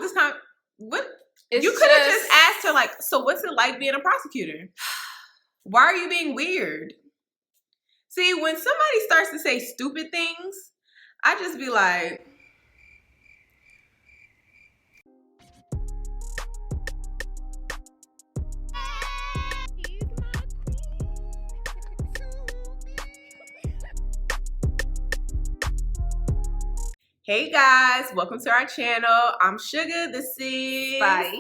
this time. What? It's You could have just asked her, like, so what's it like being a prosecutor? Why are you being weird? See, when somebody starts to say stupid things, I just be like... Hey guys, welcome to our channel. I'm Sugar, this is Spice.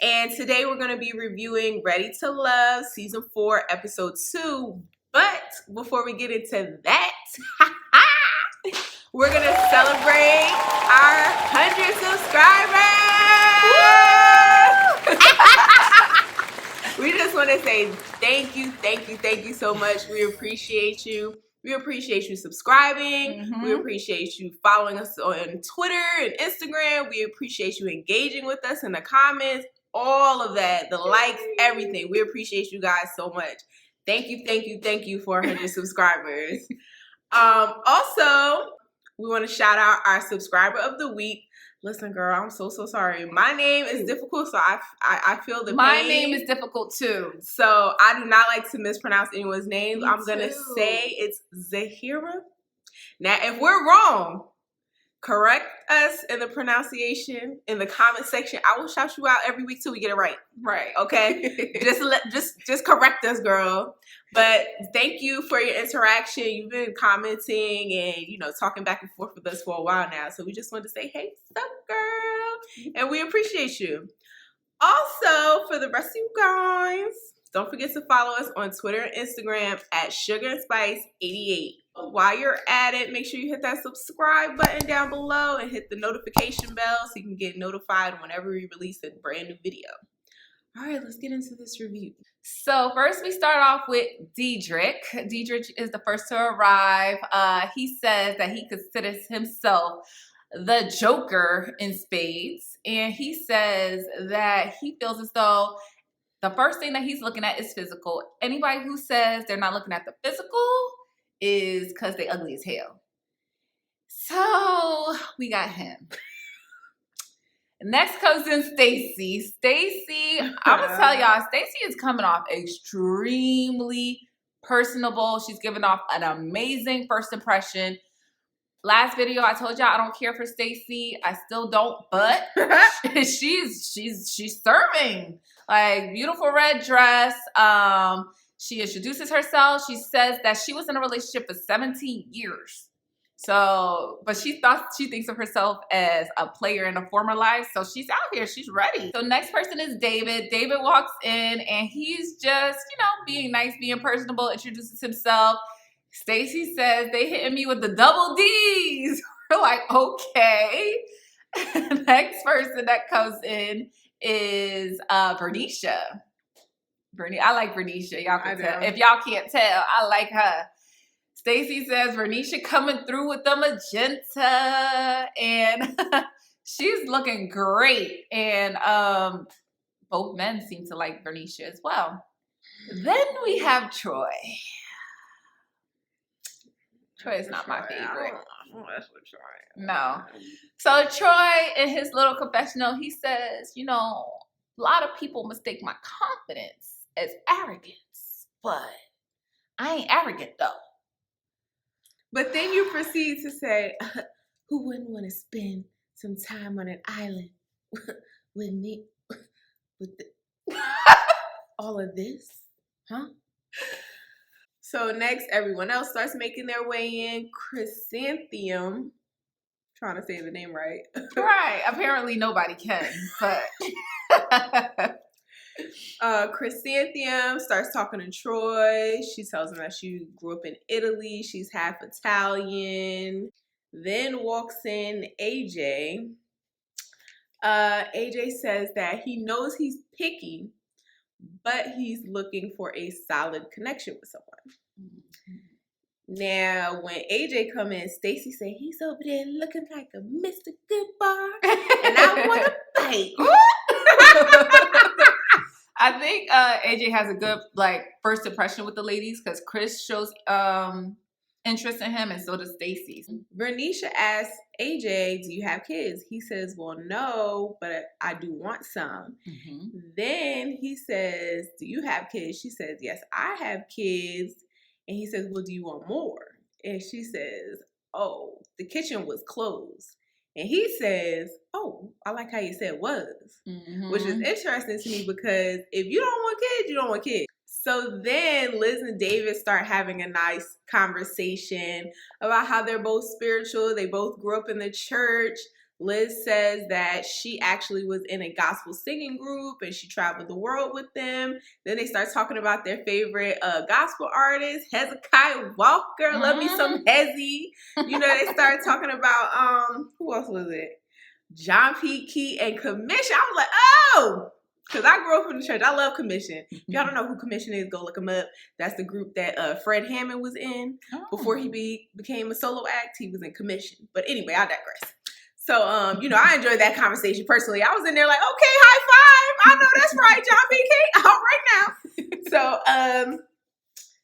And today we're going to be reviewing Ready to Love Season 4, Episode 2. But before we get into that, we're going to celebrate our 100 subscribers! We just want to say thank you so much. We appreciate you. We appreciate you subscribing. We appreciate you following us on Twitter and Instagram. We appreciate you engaging with us in the comments. All of that, the likes, everything. We appreciate you guys so much. Thank you for 100 subscribers. Also, we want to shout out our subscriber of the week. Listen, girl, I'm so sorry. My name is difficult, so I feel the pain. My name is difficult too. So I do not like to mispronounce anyone's name. I'm going to say it's Zahira. Now, if we're wrong, correct us in the pronunciation in the comment section. I will shout you out every week till we get it right. Right. Okay? just correct us, girl. But thank you for your interaction. You've been commenting and, you know, talking back and forth with us for a while now. So we just wanted to say, hey, what's up, girl? And we appreciate you. Also, for the rest of you guys, don't forget to follow us on Twitter and Instagram at sugarandspice88. While you're at it, make sure you hit that subscribe button down below and hit the notification bell so you can get notified whenever we release a brand new video. All right, let's get into this review. So first we start off with Diedrich. Diedrich is the first to arrive. He says that he considers himself the Joker in spades. And he says that he feels as though the first thing that he's looking at is physical. Anybody who says they're not looking at the physical is because they ugly as hell. So we got him. Next comes in Stacy. Stacy, I'm gonna tell y'all, Stacy is coming off extremely personable. She's giving off an amazing first impression. Last video, I told y'all I don't care for Stacy. I still don't, but she's serving. Like, beautiful red dress. She introduces herself. She says that she was in a relationship for 17 years. So, but she thinks of herself as a player in a former life. So she's out here. She's ready. So next person is David. David walks in and he's just, you know, being nice, being personable, introduces himself. Stacy says, they hitting me with the double D's. We're like, okay. Next person that comes in is Bernicia. I like Bernicia. Y'all can tell. If y'all can't tell, I like her. Stacy says Bernicia coming through with the magenta, and she's looking great. And both men seem to like Bernicia as well. Then we have Troy. Troy is not my favorite. No. So Troy, in his little confessional, he says, you know, a lot of people mistake my confidence as arrogance, but I ain't arrogant though. But then you proceed to say, who wouldn't want to spend some time on an island with me? With all of this? Huh? So next, everyone else starts making their way in. Chrysanthemum. Trying to say the name right. Right. Apparently nobody can, but... Chrysanthemum starts talking to Troy. She tells him that she grew up in Italy. She's half Italian. Then walks in AJ. AJ says that he knows he's picky, but he's looking for a solid connection with someone. Now, when AJ come in, Stacy say he's over there looking like a Mr. Goodbar, and I want to bite. I think AJ has a good first impression with the ladies because Chris shows interest in him, and so does Stacy. Bernicia asks AJ, do you have kids? He says, well, no, but I do want some. Then he says, do you have kids? She says, yes, I have kids. And he says, well, do you want more? And she says, oh, the kitchen was closed. And he says, oh, I like how you said was, which is interesting to me because if you don't want kids, you don't want kids. So then Liz and David start having a nice conversation about how they're both spiritual. They both grew up in the church. Liz says that she actually was in a gospel singing group and she traveled the world with them. Then they start talking about their favorite gospel artist, Hezekiah Walker. Love me some Hezzy. You know, they started talking about, who else was it? John P. Key and Commission. I was like, oh! Because I grew up in the church. I love Commission. If y'all don't know who Commission is, go look them up. That's the group that Fred Hammond was in before he became a solo act. He was in Commission. But anyway, I digress. So, you know, I enjoyed that conversation personally. I was in there like, okay, high five. I know that's right, John P. K. All right now. So,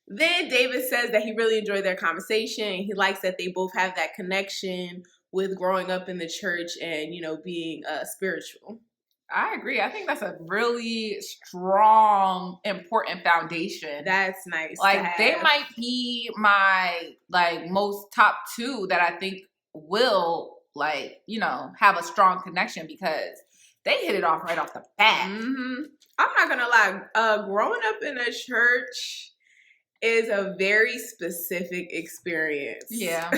then David says that he really enjoyed their conversation. He likes that they both have that connection with growing up in the church and, you know, being spiritual. I agree. I think that's a really strong, important foundation. That's nice. Like, they might be my, like, most top two that I think will, like, you know, have a strong connection because they hit it off right off the bat. I'm not gonna lie. Growing up in a church is a very specific experience. Yeah.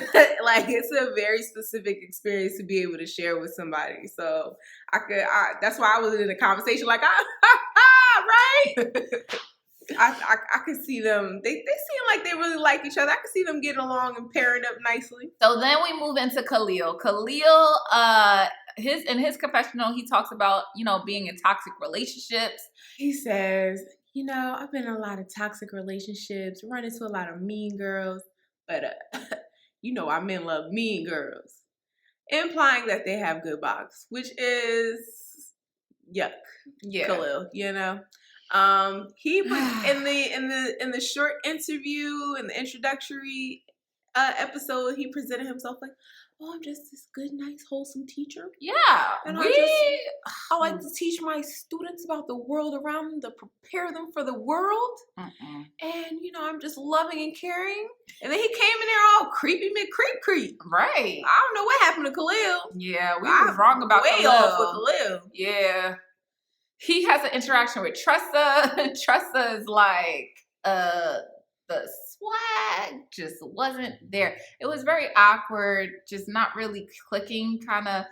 Like, it's a very specific experience to be able to share with somebody. So that's why I was in a conversation like, right? I could see them. They seem like they really like each other. I could see them getting along and pairing up nicely. So then we move into Khalil. Khalil, in his confessional, he talks about, you know, being in toxic relationships. He says, you know, I've been in a lot of toxic relationships, run into a lot of mean girls, but you know, our men love mean girls, implying that they have good box, which is yuck. Yeah, Khalil, you know. He was in the short interview, in the introductory episode, he presented himself like, oh, I'm just this good, nice, wholesome teacher. Yeah. And I like to teach my students about the world around them, to prepare them for the world. And, you know, I'm just loving and caring. And then he came in there all creepy, creep. Right. I don't know what happened to Khalil. Yeah, we were wrong about way Khalil. off with Khalil. Yeah. He has an interaction with Tressa. Tressa is like, the swag just wasn't there. It was very awkward, just not really clicking kind of,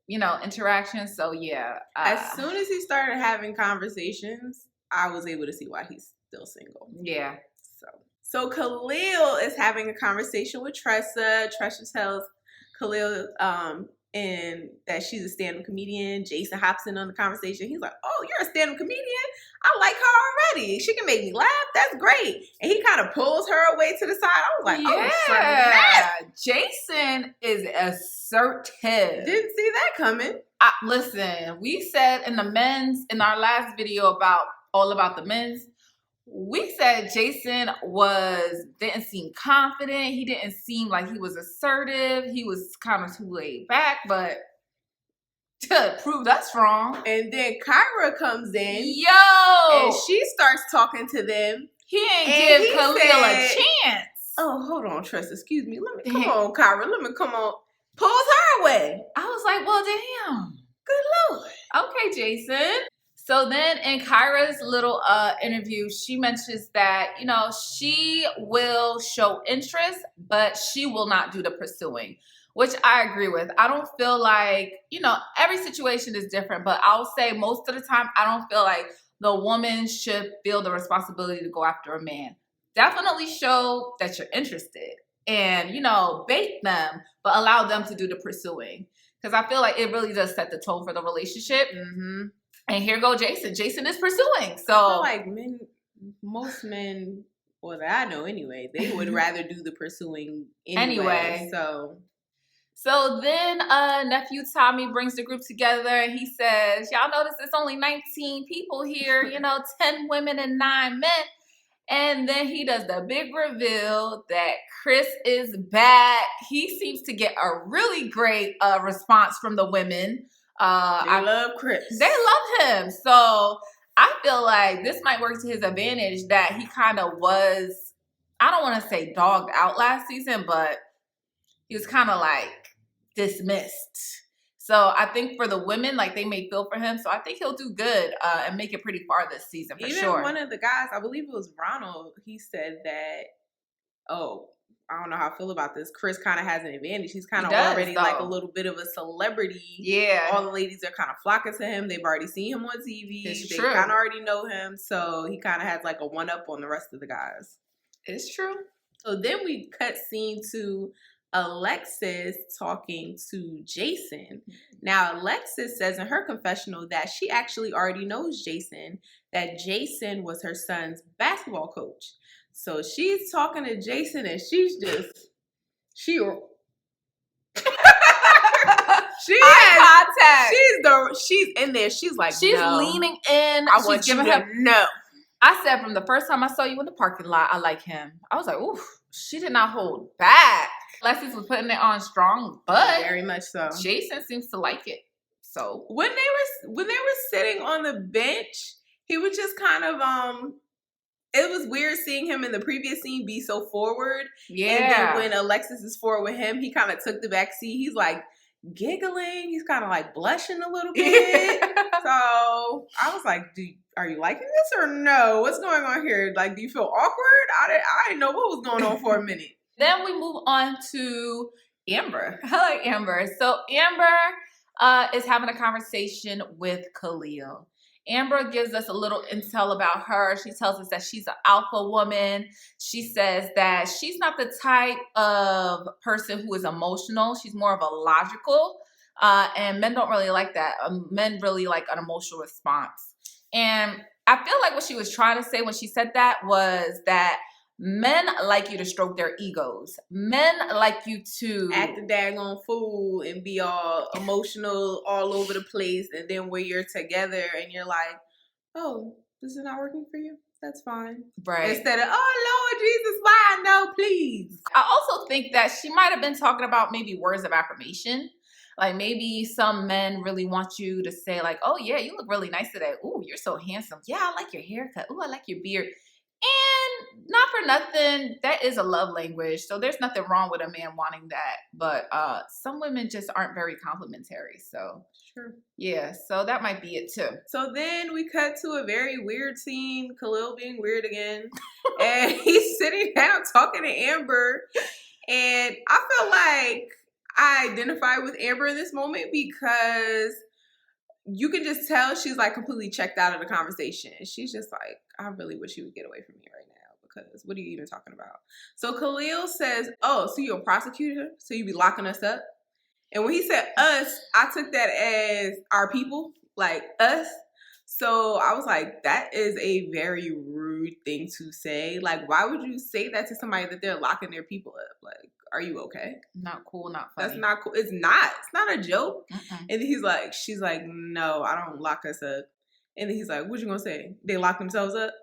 you know, interaction. So yeah. As soon as he started having conversations, I was able to see why he's still single. Yeah. So Khalil is having a conversation with Tressa. Tressa tells Khalil and that she's a stand-up comedian. Jason hops in on the conversation. He's like, oh, you're a stand-up comedian? I like her already. She can make me laugh. That's great. And he kind of pulls her away to the side. I was like, yeah. Oh, Jason is assertive. Didn't see that coming. Listen, we said in our last video all about the men's, we said Jason didn't seem confident. He didn't seem like he was assertive. He was kind of too laid back, but to prove us wrong. And then Kyra comes in. Yo! And she starts talking to them. He ain't give Khalil a chance. Oh, hold on, Tress. Excuse me. Come on, Kyra. Come on. Pulls her away. I was like, well, damn. Good Lord. Okay, Jason. So then in Kyra's little interview, she mentions that, you know, she will show interest, but she will not do the pursuing, which I agree with. I don't feel like, you know, every situation is different, but I'll say most of the time, I don't feel like the woman should feel the responsibility to go after a man. Definitely show that you're interested and, you know, bait them, but allow them to do the pursuing. Because I feel like it really does set the tone for the relationship. And here go Jason. Jason is pursuing. So I feel like most men, well, that I know anyway, they would rather do the pursuing anyway. So then nephew Tommy brings the group together and he says, y'all notice it's only 19 people here, you know, 10 women and 9 men. And then he does the big reveal that Chris is back. He seems to get a really great response from the women. They love Chris. They love him. So I feel like this might work to his advantage that he kind of was, I don't want to say dogged out last season, but he was kind of like dismissed. So I think for the women, like they may feel for him. So I think he'll do good and make it pretty far this season for sure. Even one of the guys, I believe it was Ronald, he said that, oh, I don't know how I feel about this. Chris kind of has an advantage. He's kind of already like a little bit of a celebrity. Yeah. All the ladies are kind of flocking to him. They've already seen him on TV. It's they true. kind of already know him. So he kind of has like a one-up on the rest of the guys. It's true. So then we cut scene to Alexis talking to Jason. Now, Alexis says in her confessional that she actually already knows Jason, that Jason was her son's basketball coach. So she's talking to Jason and she's in there. She's like, she's no, leaning in. I want you to know. I said from the first time I saw you in the parking lot, I like him. I was like, ooh, she did not hold back. Alexis was putting it on strong, but very much so. Jason seems to like it. So when they were sitting on the bench, he was just kind of it was weird seeing him in the previous scene be so forward. Yeah. And then when Alexis is forward with him, he kind of took the back seat. He's like giggling. He's kind of like blushing a little bit. So I was like, are you liking this or no? What's going on here? Like, do you feel awkward? I didn't know what was going on for a minute. Then we move on to Amber. I like Amber. So Amber is having a conversation with Khalil. Amber gives us a little intel about her. She tells us that she's an alpha woman. She says that she's not the type of person who is emotional. She's more of a logical. And men don't really like that. Men really like an emotional response. And I feel like what she was trying to say when she said that was that men like you to stroke their egos. Men like you to act a daggone fool and be all emotional all over the place. And then when you're together and you're like, oh, this is not working for you? That's fine. Right. Instead of, oh, Lord Jesus, why? No, please. I also think that she might have been talking about maybe words of affirmation. Like maybe some men really want you to say like, oh, yeah, you look really nice today. Ooh, you're so handsome. Yeah, I like your haircut. Ooh, I like your beard. And not for nothing, that is a love language. So there's nothing wrong with a man wanting that. But some women just aren't very complimentary. So sure. Yeah, so that might be it too. So then we cut to a very weird scene, Khalil being weird again. And he's sitting down talking to Amber. And I feel like I identify with Amber in this moment because you can just tell she's like completely checked out of the conversation. She's just like, I really wish you would get away from me right now because what are you even talking about? So Khalil says, oh, so you're a prosecutor? So you be locking us up? And when he said us, I took that as our people, like us. So I was like, that is a very rude thing to say. Like, why would you say that to somebody that they're locking their people up? Like, are you okay? Not cool, not funny. That's not cool. It's not a joke. Mm-mm. And then she's like, no, I don't lock us up. And then he's like, what you gonna say? They lock themselves up?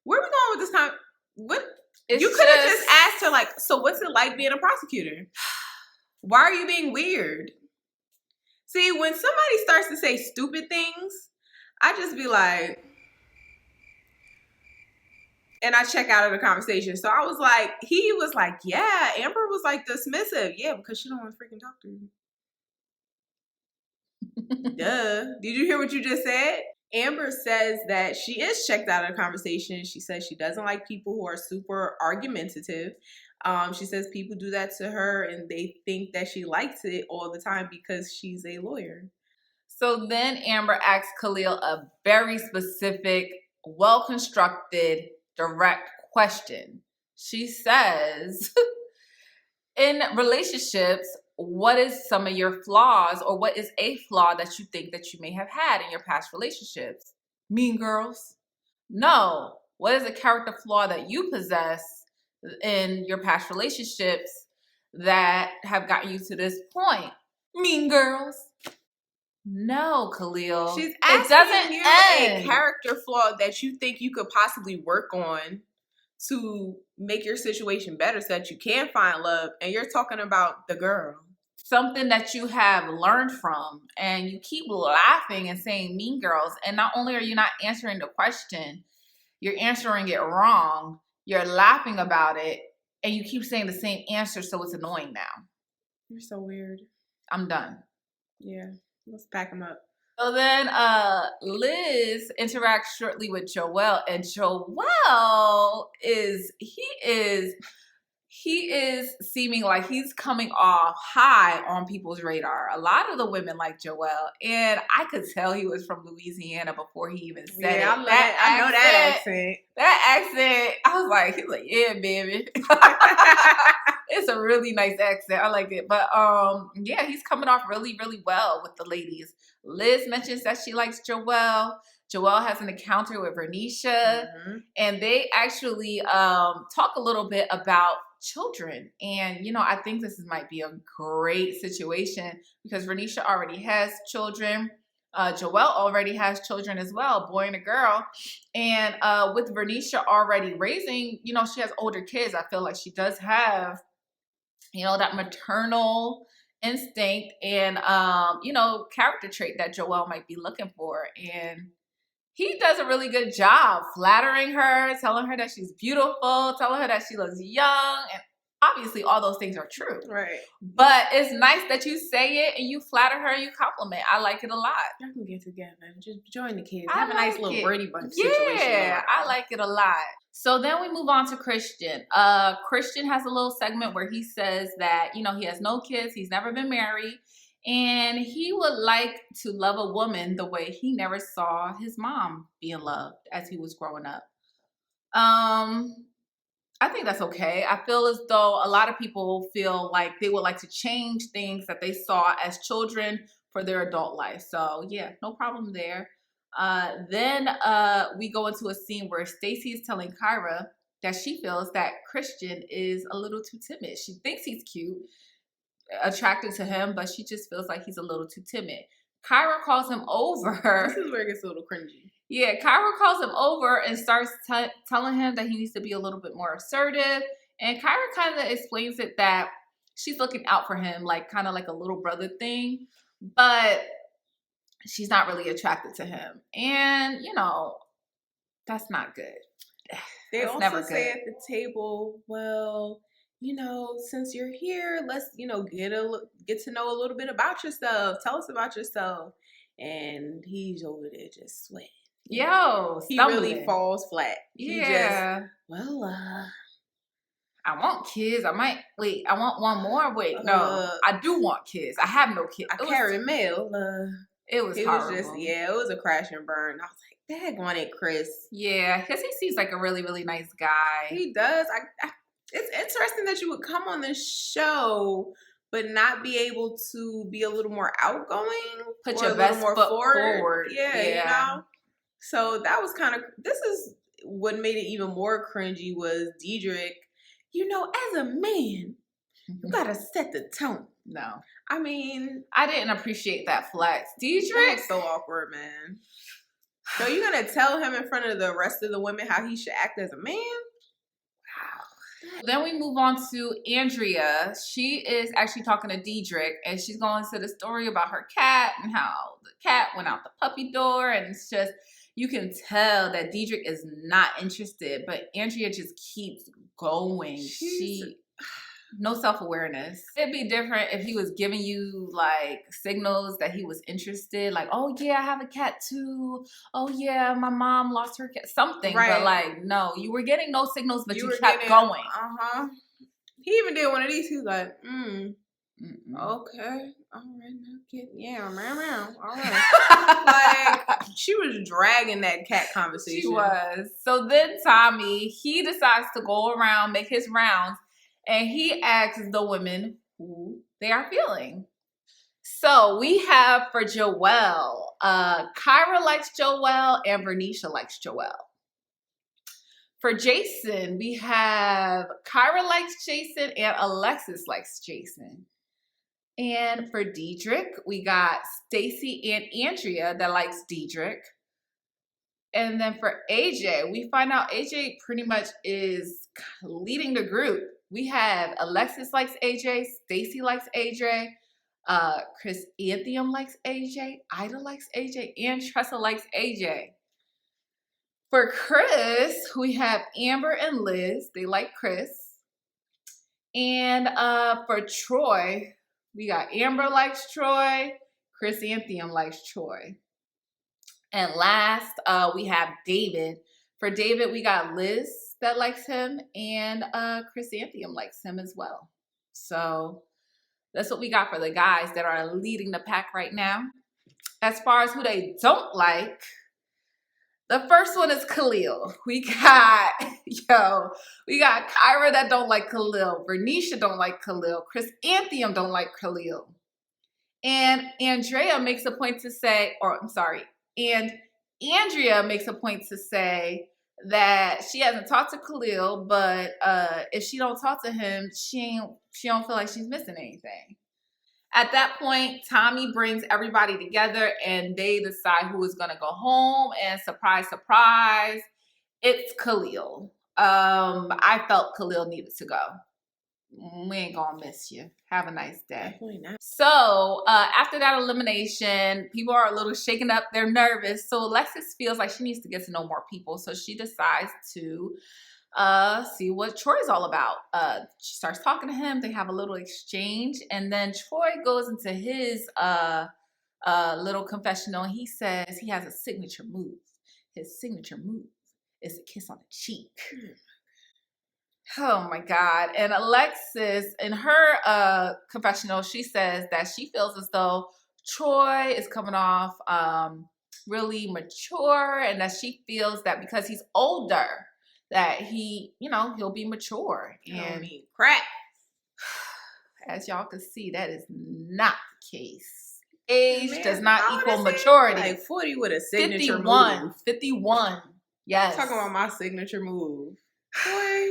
Where are we going with this time? What? You could have just asked her like, so what's it like being a prosecutor? Why are you being weird? See, when somebody starts to say stupid things, I just be like, and I check out of the conversation. So I was like, he was like, yeah, Amber was like dismissive. Yeah, because she don't want to freaking talk to you. Duh. Did you hear what you just said? Amber says that she is checked out of the conversation. She says she doesn't like people who are super argumentative. She says people do that to her and they think that she likes it all the time because she's a lawyer. So then Amber asks Khalil a very specific, well-constructed, direct question. She says, in relationships, what is some of your flaws or what is a flaw that you think that you may have had in your past relationships? Mean girls? No. What is a character flaw that you possess in your past relationships that have gotten you to this point? Mean girls? No, Khalil. She's asking you a character flaw that you think you could possibly work on to make your situation better so that you can find love, and you're talking about the girl. Something that you have learned from, and you keep laughing and saying mean girls, and not only are you not answering the question, you're answering it wrong, you're laughing about it, and you keep saying the same answer, so it's annoying now. You're so weird. I'm done. Yeah, let's pack them up. So then Liz interacts shortly with Joel, and Joel is seeming like he's coming off high on people's radar. A lot of the women like Joel, and I could tell he was from Louisiana before he even said it. I know that accent. That accent, I was like, he's like, yeah, baby. It's a really nice accent. I like it. But yeah, he's coming off really, really well with the ladies. Liz mentions that she likes Joel. Joel has an encounter with Vernisha, and they actually talk a little bit about children. And, you know, I think this might be a great situation because Vernisha already has children. Joel already has children as well, a boy and a girl. And with Vernisha already raising, you know, she has older kids. I feel like she does have, you know, that maternal instinct and, you know, character trait that Joel might be looking for. And he does a really good job flattering her, telling her that she's beautiful, telling her that she looks young, and obviously all those things are true. Right. But it's nice that you say it and you flatter her and you compliment. I like it a lot. Y'all can get together and just join the kids. I Have a nice like little it. Brady Bunch situation. Yeah, I like it a lot. So then we move on to Christian. Christian has a little segment where he says that, you know, he has no kids, he's never been married, and he would like to love a woman the way he never saw his mom being loved as he was growing up. I think that's okay. I feel as though a lot of people feel like they would like to change things that they saw as children for their adult life. So yeah, no problem there. Then we go into a scene where Stacy is telling Kyra that she feels that Christian is a little too timid. She thinks he's cute, attracted to him, but she just feels like he's a little too timid. Kyra calls him over. This is where it gets a little cringy. Yeah, Kyra calls him over and starts telling him that he needs to be a little bit more assertive. And Kyra kind of explains it that she's looking out for him, like kind of like a little brother thing, but she's not really attracted to him. And, you know, that's not good. They That's also never say good. at the table, well, you know, since you're here, let's, you know, get to know a little bit about yourself. Tell us about yourself. And he's over there just sweating. Yo, he really falls flat. Yeah. He just, well, I want kids. I want one more. Wait, no. I do want kids. I have no kids. I carry mail. It was horrible. It was a crash and burn. I was like, daggone it, Chris. Yeah, because he seems like a really, really nice guy. He does. It's interesting that you would come on this show but not be able to be a little more outgoing. Put your best foot forward. Yeah, you know? So that was kind of, this is what made it even more cringy was Diedrich, you know, as a man, you gotta set the tone. No. I mean, I didn't appreciate that flex. Diedrich. So awkward, man. So you're gonna tell him in front of the rest of the women how he should act as a man? Wow. Then we move on to Andrea. She is actually talking to Diedrich, and she's going to the story about her cat and how the cat went out the puppy door, and it's just, you can tell that Diedrich is not interested, but Andrea just keeps going. No self-awareness. It'd be different if he was giving you like signals that he was interested, like, oh yeah, I have a cat too. Oh yeah, my mom lost her cat. Something, right. But like, no, you were getting no signals, but you kept going. He even did one of these. He was like, okay, all right, now kid, yeah, meow. All right. Like, she was dragging that cat conversation. She was. So then Tommy, he decides to go around, make his rounds, and he asks the women who they are feeling. So we have for Joelle, Kyra likes Joelle and Vernisha likes Joelle. For Jason, we have Kyra likes Jason and Alexis likes Jason. And for Diedrich, we got Stacy and Andrea that likes Diedrich. And then for AJ, we find out AJ pretty much is leading the group. We have Alexis likes AJ, Stacy likes AJ, Chris Anthium likes AJ, Ida likes AJ, and Tressa likes AJ. For Chris, we have Amber and Liz. They like Chris. And for Troy, we got Amber likes Troy, Chris Anthium likes Troy. And last, we have David. For David, we got Liz that likes him, and Chris Anthium likes him as well. So that's what we got for the guys that are leading the pack right now. As far as who they don't like, the first one is Khalil. We got Kyra that don't like Khalil. Bernicia don't like Khalil. Chris Anthium don't like Khalil. And Andrea makes a point to say, and Andrea makes a point to say that she hasn't talked to Khalil, but if she don't talk to him, she don't feel like she's missing anything. At that point, Tommy brings everybody together and they decide who is going to go home. And surprise, surprise, it's Khalil. I felt Khalil needed to go. We ain't gonna miss you. Have a nice day. Definitely not. So after that elimination, people are a little shaken up. They're nervous. So Alexis feels like she needs to get to know more people. So she decides to see what Troy's all about. She starts talking to him. They have a little exchange. And then Troy goes into his little confessional. And he says he has a signature move. His signature move is a kiss on the cheek. Oh my God. And Alexis, in her confessional, she says that she feels as though Troy is coming off really mature, and that she feels that because he's older, that he'll be mature. And crap. As y'all can see, that is not the case. Age does not equal maturity. Like 40 with a signature 51. move. 51. Yes. Talking about my signature move. Boy.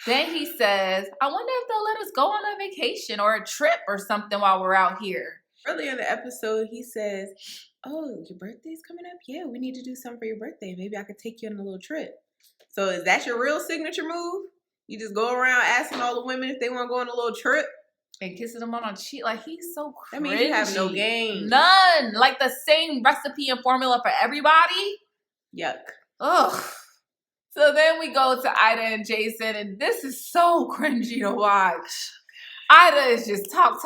Then he says, I wonder if they'll let us go on a vacation or a trip or something while we're out here. Earlier in the episode, he says, oh, your birthday's coming up? Yeah, we need to do something for your birthday. Maybe I could take you on a little trip. So is that your real signature move? You just go around asking all the women if they want to go on a little trip? And kissing them on the cheek. Like, he's so cringy. That means you have no game. None. Like the same recipe and formula for everybody. Yuck. Ugh. So then we go to Ida and Jason, and this is so cringy to watch. Ida is just talk,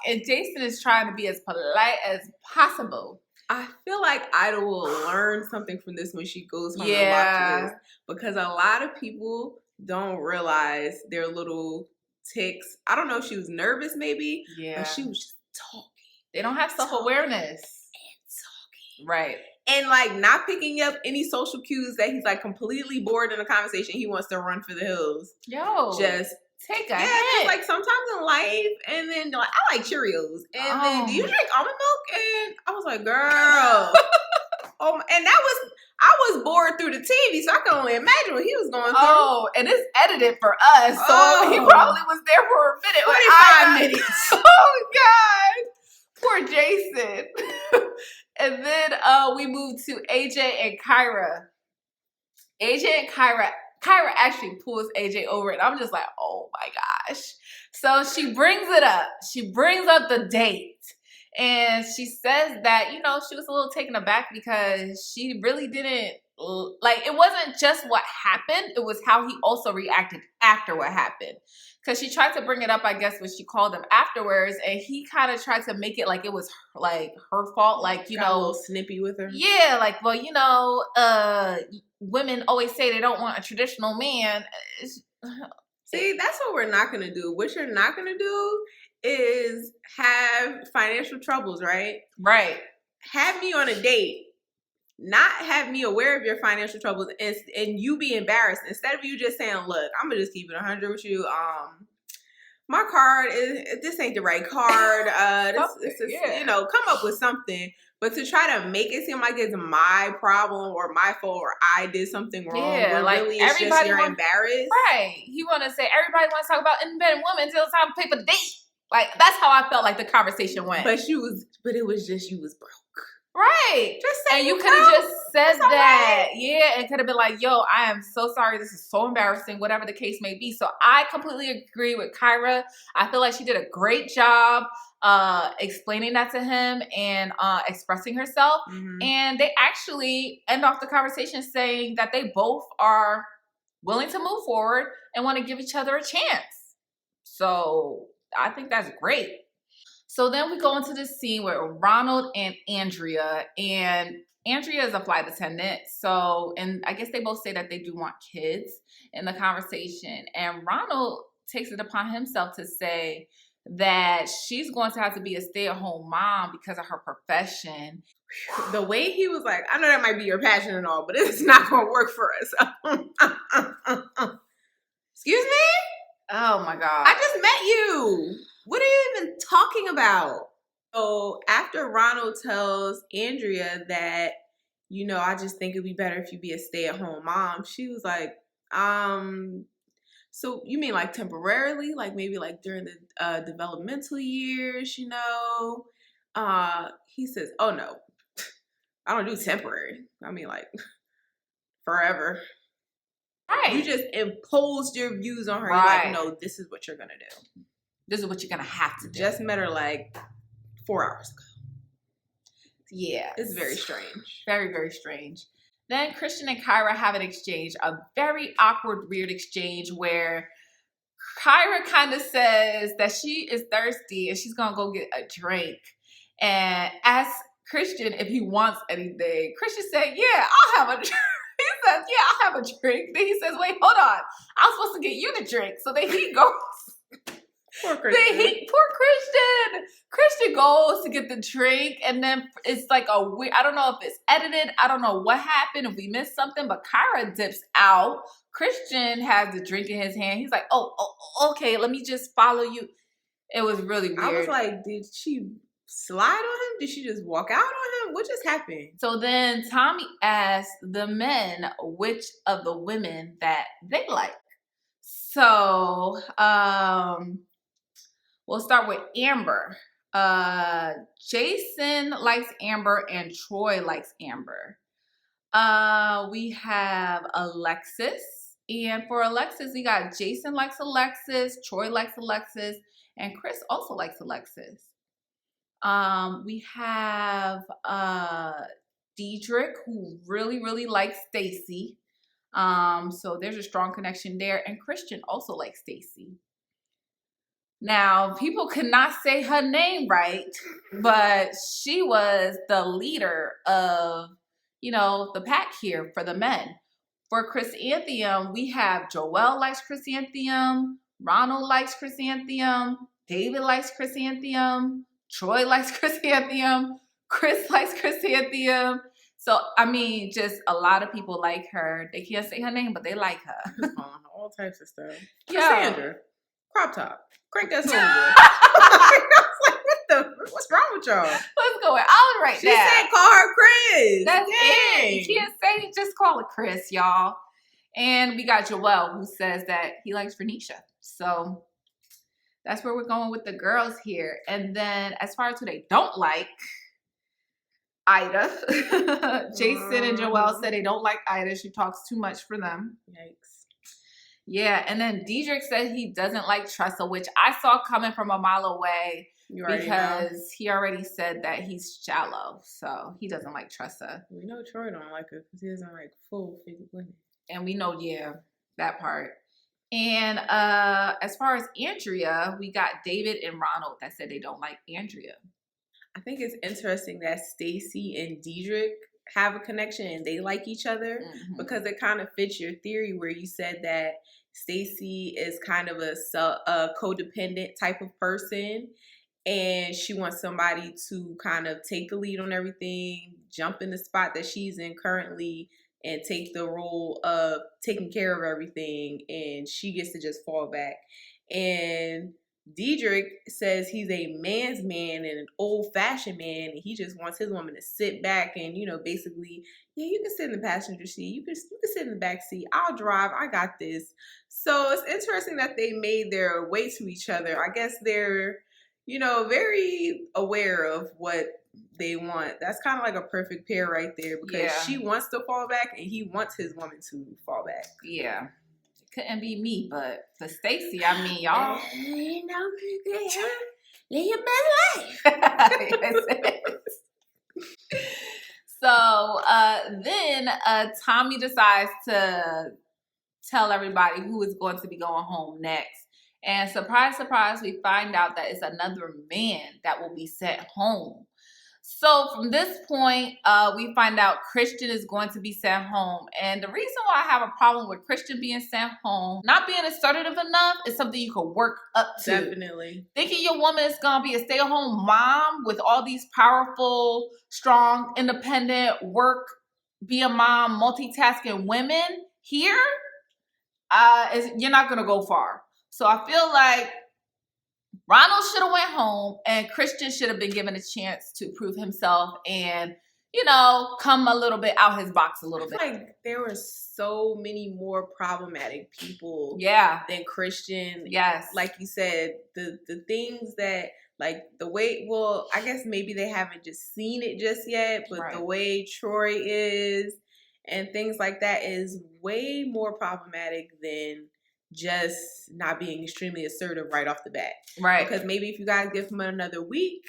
and Jason is trying to be as polite as possible. I feel like Ida will learn something from this when she goes home and watches this, because a lot of people don't realize their little tics. I don't know if she was nervous maybe, but she was just talking. They don't have self-awareness. And talking. Right. And like not picking up any social cues that he's like completely bored in a conversation. He wants to run for the hills. Yo. Just take a hit. Just like sometimes in life, and then like I like Cheerios. And then do you drink almond milk? And I was like, girl. And I was bored through the TV, so I can only imagine what he was going through. Oh, and it's edited for us. So he probably was there for a minute. 45 minutes. Oh God. Poor Jason. And then we move to AJ and Kyra. AJ and Kyra actually pulls AJ over, and I'm just like, oh my gosh. So she brings it up. She brings up the date. And she says that, she was a little taken aback because she really didn't, like, it wasn't just what happened. It was how he also reacted after what happened. Because she tried to bring it up, I guess, when she called him afterwards, and he kind of tried to make it like it was like her fault, like, Got a little snippy with her. Yeah, like, well, women always say they don't want a traditional man. See, that's what we're not going to do. What you're not going to do is have financial troubles, right? Right. Have me on a date. Not have me aware of your financial troubles and you be embarrassed. Instead of you just saying, look, I'm gonna just keep it 100 with you. My card this ain't the right card. This is, come up with something. But to try to make it seem like it's my problem or my fault or I did something wrong, like really it's just you're embarrassed. Right. He want to say everybody wants to talk about independent women until it's time to pay for the date. Like that's how I felt like the conversation went. But it was just you was broke. Right. Just say and you you could have know. just said It's all that. right. Yeah, and could have been like, yo, I am so sorry. This is so embarrassing, whatever the case may be. So I completely agree with Kyra. I feel like she did a great job explaining that to him and expressing herself. Mm-hmm. And they actually end off the conversation saying that they both are willing to move forward and want to give each other a chance. So I think that's great. So then we go into this scene where Ronald and Andrea is a flight attendant. So, and I guess they both say that they do want kids in the conversation. And Ronald takes it upon himself to say that she's going to have to be a stay-at-home mom because of her profession. The way he was like, I know that might be your passion and all, but it's not going to work for us. Excuse me? Oh my God. I just met you. What are you even talking about? So after Ronald tells Andrea that, you know, I just think it'd be better if you be a stay-at-home mom, she was like, so you mean like temporarily, like maybe like during the developmental years, you know? He says, oh no, I don't do temporary. I mean like forever. Right. You just imposed your views on her. Right. You're like, no, this is what you're gonna do. This is what you're gonna have to do. Just met her like 4 hours ago. Yeah. It's very strange. Very, very strange. Then Christian and Kyra have an exchange, a very awkward, weird exchange where Kyra kind of says that she is thirsty and she's gonna go get a drink and asks Christian if he wants anything. Christian said, yeah, I'll have a drink. He says, yeah, I'll have a drink. Then he says, wait, hold on. I'm supposed to get you the drink. So then he goes. Poor Christian. Poor Christian. Christian goes to get the drink, and then it's like a weird. I don't know if it's edited. I don't know what happened, if we missed something, but Kyra dips out. Christian has the drink in his hand. He's like, oh, okay, let me just follow you. It was really weird. I was like, did she slide on him? Did she just walk out on him? What just happened? So then Tommy asked the men which of the women that they like. So, we'll start with Amber. Jason likes Amber and Troy likes Amber. We have Alexis. And for Alexis, we got Jason likes Alexis, Troy likes Alexis, and Chris also likes Alexis. We have Diedrich, who really, really likes Stacy. So there's a strong connection there. And Christian also likes Stacy. Now, people could not say her name right, but she was the leader of, you know, the pack here for the men. For Chrysanthemum, we have Joelle likes Chrysanthemum, Ronald likes Chrysanthemum, David likes Chrysanthemum, Troy likes Chrysanthemum, Chris likes Chrysanthemum. So, I mean, just a lot of people like her. They can't say her name, but they like her. All types of stuff. Yo. Cassandra, crop top. Crank that song. I was like, what's wrong with y'all? What's going on right now? She said call her Chris. That's it. You can't say it, just call it Chris, y'all. And we got Joelle, who says that he likes Renisha. So that's where we're going with the girls here. And then as far as who they don't like, Ida. Jason and Joelle said they don't like Ida. She talks too much for them. Yikes. Yeah, and then Diedrich said he doesn't like Tressa, which I saw coming from a mile away because he already said that he's shallow, so he doesn't like Tressa. We know Troy don't like her because he doesn't like full-figured women. And we know, yeah, that part. And as far as Andrea, we got David and Ronald that said they don't like Andrea. I think it's interesting that Stacy and Diedrich have a connection and they like each other because it kind of fits your theory where you said that Stacy is kind of a codependent type of person and she wants somebody to kind of take the lead on everything, jump in the spot that she's in currently and take the role of taking care of everything, and she gets to just fall back. And Diedrich says he's a man's man and an old-fashioned man, and he just wants his woman to sit back and, you know, basically, yeah, you can sit in the passenger seat, you can sit in the back seat, I'll drive, I got this. So it's interesting that they made their way to each other. I guess they're, you know, very aware of what they want. That's kind of like a perfect pair right there because she wants to fall back and he wants his woman to fall back. Yeah. Couldn't be me, but for Stacey, I mean, y'all. Live your best life. So then Tommy decides to tell everybody who is going to be going home next. And surprise, surprise, we find out that it's another man that will be sent home. So from this point, we find out Christian is going to be sent home. And the reason why I have a problem with Christian being sent home, not being assertive enough, is something you could work up to. Definitely. Thinking your woman is going to be a stay-at-home mom with all these powerful, strong, independent, work, be a mom, multitasking women here, you're not going to go far. So I feel like Ronald should have went home and Christian should have been given a chance to prove himself and, you know, come a little bit out his box a little bit. Like there were so many more problematic people than Christian. Yes. Like you said, the things that like the way, well, I guess maybe they haven't just seen it just yet, but the way Troy is and things like that is way more problematic than just not being extremely assertive right off the bat. Right. Because maybe if you guys give him another week,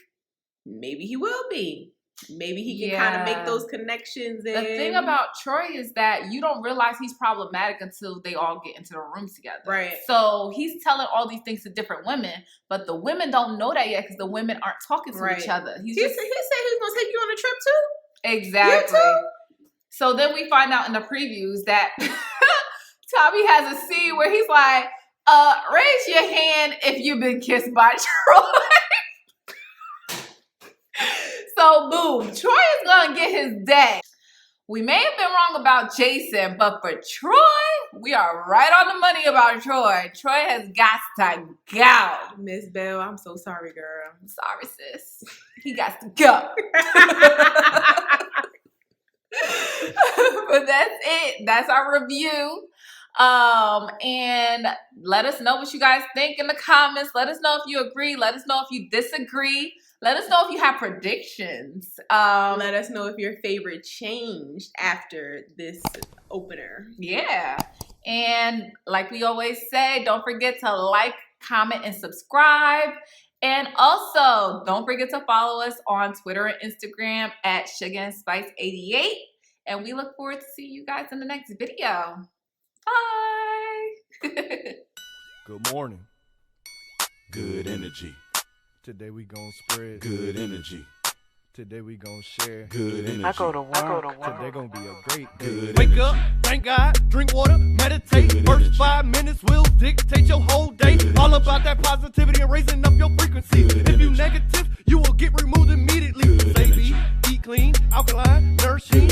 maybe he will be. Maybe he can kind of make those connections. The thing about Troy is that you don't realize he's problematic until they all get into the rooms together. Right. So he's telling all these things to different women, but the women don't know that yet because the women aren't talking to each other. He said he's going to take you on a trip too? Exactly. You too? So then we find out in the previews that Tommy has a scene where he's like, raise your hand if you've been kissed by Troy. So boom, Troy is gonna get his day. We may have been wrong about Jason, but for Troy, we are right on the money about Troy. Troy has got to go. Miss Bell, I'm so sorry, girl. I'm sorry, sis. He got to go. But that's it. That's our review. And let us know what you guys think in the comments. Let us know if you agree. Let us know if you disagree. Let us know if you have predictions. Let us know if your favorite changed after this opener. Yeah. And like we always say, don't forget to like, comment, and subscribe. And also, don't forget to follow us on Twitter and Instagram at sugarandspice88. And we look forward to seeing you guys in the next video. Bye. Good morning. Good energy. Today we gonna spread good energy. Today we gonna share good energy. I go to work. Today gonna be a great day. Wake up, thank God, drink water, meditate. First 5 minutes will dictate your whole day. All about that positivity and raising up your frequency. If you negative, you will get removed immediately. Say be, eat clean, alkaline, nourishing.